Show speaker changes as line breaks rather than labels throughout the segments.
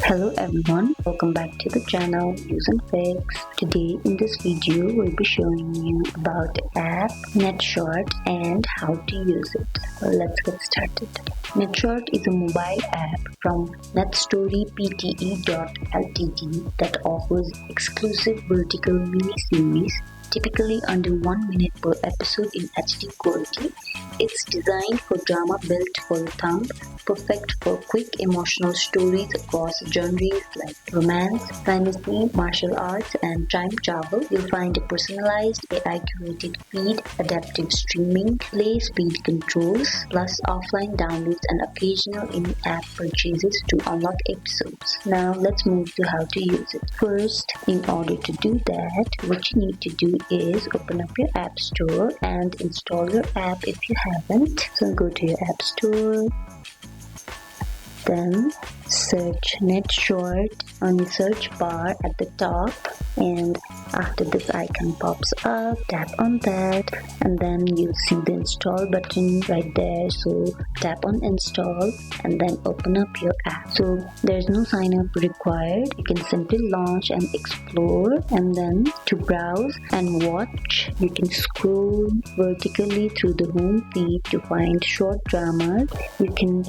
Hello everyone, welcome back to the channel useNfix. Today in this video we'll be showing you about the app NetShort and how to use it. Let's get started. NetShort is a mobile app from NetStoryPTE.ltd that offers exclusive vertical mini-series typically under 1 minute per episode in HD quality. It's designed for drama built for the thumb, perfect for quick emotional stories across genres like romance, fantasy, martial arts, and time travel. You'll find a personalized AI-curated feed, adaptive streaming, play speed controls, plus offline downloads and occasional in-app purchases to unlock episodes. Now let's move to how to use it. First, in order to do that, what you need to do is open up your app store and install your app if you haven't. So go to your app store, then search NetShort on the search bar at the top, and after this icon pops up, tap on that and then you'll see the install button right there. So tap on install and then open up your app. So there's no sign up required. You can simply launch and explore, and then to browse and watch you can scroll vertically through the home feed to find short dramas. You can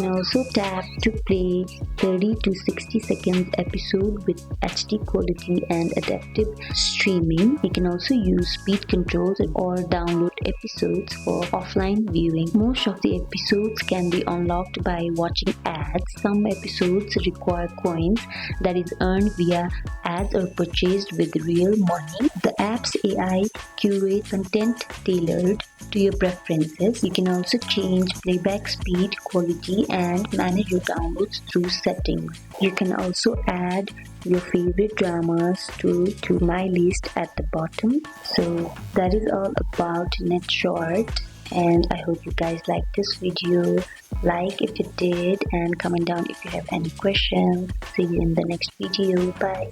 also tap to play 30 to 60 seconds episode with HD quality and adaptive streaming. You can also use speed controls or download episodes for offline viewing. Most of the episodes can be unlocked by watching ads. Some episodes require coins, that is earned via ads or purchased with real money. The app's AI curates content tailored to your preferences. You can also change playback speed, quality, and manage your downloads through settings. You can also add your favorite dramas to my list at the bottom. So that is all about NetShort, and I hope you guys like this video. Like if you did and comment down if you have any questions. See you in the next video. Bye.